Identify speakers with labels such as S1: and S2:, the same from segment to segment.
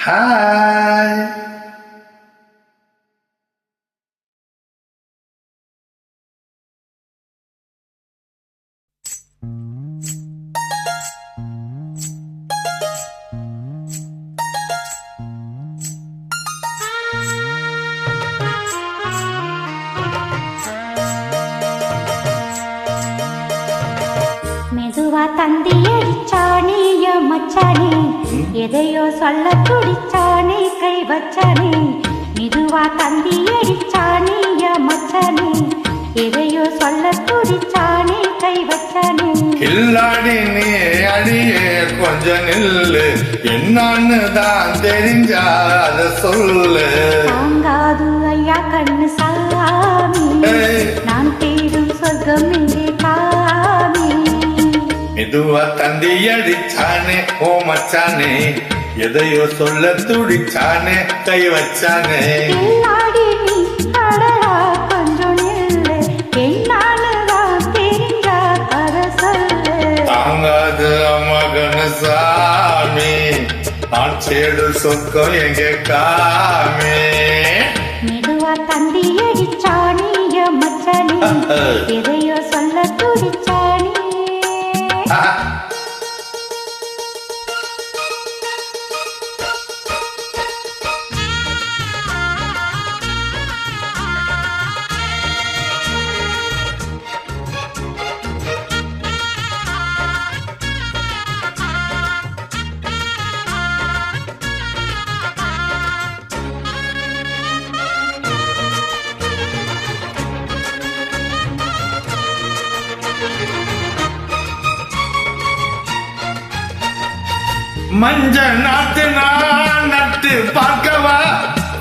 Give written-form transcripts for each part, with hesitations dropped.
S1: Hi.
S2: மெதுவா தந்தி அடிச்சானே மச்சானே, எதையோ சொல்ல துடிச்சானே கை வச்சானே. மெதுவா தந்தி அடிச்சானே மச்சானே, எதையோ சொல்ல துடிச்சானே கை வச்சானே.
S1: கில்லாடி நீ அடியே கொஞ்சம் நில்லு, என்னான்னு தான் தெரிஞ்சா அத சொல்லு.
S2: தாங்காது ஐயா கண்ணு சாமி, நான் தேடும் சொர்க்கம் எங்கே காமி.
S1: மெதுவா தந்தி அடிச்சானே ஓ மச்சானே, எதையோ சொல்ல துடிச்சானே கை வச்சானே.
S2: கில்லாடி நீ அடடா கொஞ்சம் நில்லு, என்னானுதான் தெரிஞ்சா அத சொல்லு.
S1: தாங்காது மகன சாமி, நான் சேடு சொக்கம் எங்க காமி.
S2: மெதுவா தந்தி அடிச்சானே மச்சானே, எதையோ சொல்ல துடிச்சானே.
S1: மஞ்ச நாத்து நான் நட்டு பார்க்கவா,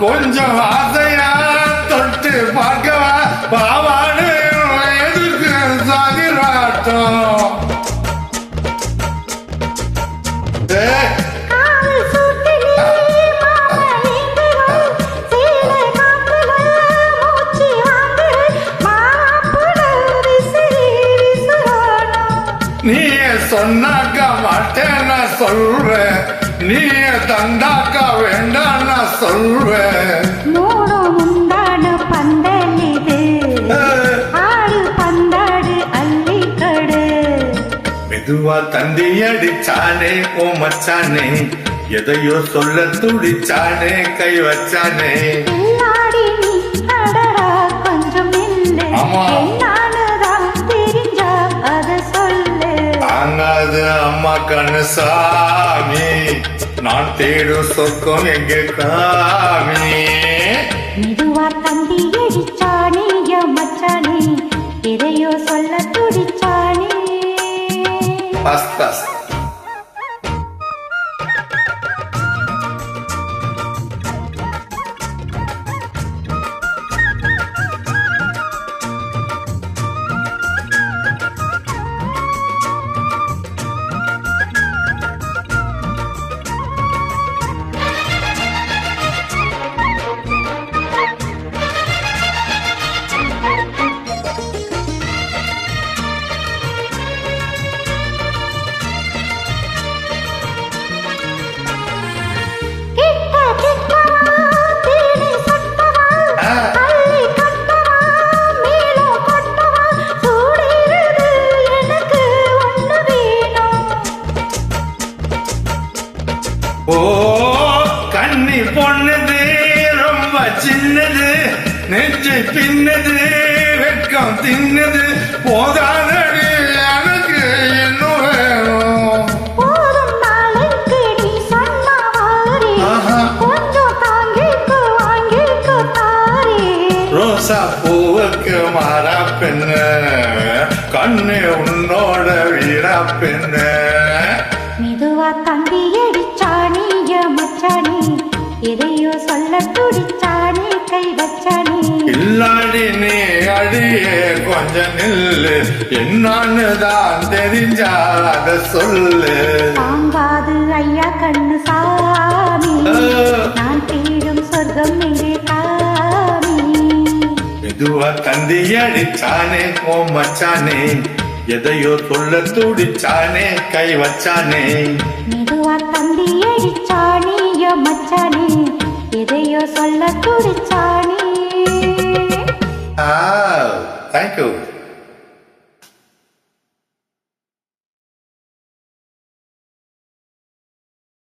S1: கொஞ்சம் ஆசையா தொட்டு பார்க்கவா. பாவாடு எதுக்கு சாதிராட்டம். நீயே சொன்னாக்கா மாட்டேன் நான் சொல்றேன், நீயே தந்தாக்கா வேண்டாம் நான் சொல்றேன்.
S2: மூடும் முந்தான பந்தலிது, ஆடு பந்தாடு அள்ளிக்கடு.
S1: மெதுவா தந்தி அடிச்சானே ஓ மச்சானே, எதையோ சொல்ல துடிச்சானே கை வச்சானே.
S2: கில்லாடி நீ அடடா கொஞ்சம் நில்லு,
S1: ஆமா.
S2: என்னானுதான் தெரிஞ்சா அத சொல்லு.
S1: தாங்காது அம்மா கண்ணு சாமி, நான் தேடும் சொர்க்கம் எங்க காமி.
S2: மெதுவா தந்தி அடிச்சானே மச்சானே, எதையோ சொல்ல துடிச்சானே.
S1: Bus bus. ஓ கண்ணி பொண்ணுது ரொம்ப சின்னது, நெஞ்சு பின்னது வெட்கம் தின்னது. போதாதடி எனக்கு இன்னும் வேணும்.
S2: போதும் நாளைக்கு நீ சொன்னவாரி, கொஞ்சம் தாங்கிக்கு வாங்கிக்கு தாரி.
S1: ரோசா பூவுக்கு மாறா பெண்ணு, கண்ணு உன்னோட வீரா பெண்ணு.
S2: மெதுவா தந்தி அடிச்சானே மச்சானே, எதையோ சொல்ல துடிச்சானே கை வச்சானே.
S1: இல்லாடி நீ அடியே கொஞ்சம் நில்லு, என்னான்னு தான் தெரிஞ்சா அத சொல்லு.
S2: தாங்காது ஐயா கண்ணு சாமி, நான் தேடும் சொர்க்கம் எங்கே காமி.
S1: மெதுவா தந்தி அடிச்சானே ஓ மச்சானே, எதையோ சொல்ல துடிச்சானே கை வச்சானே.
S2: மெதுவா தந்தி அடிச்சானே மச்சானே, எதையோ சொல்ல துடிச்சானே.
S1: தேங்க்யூ.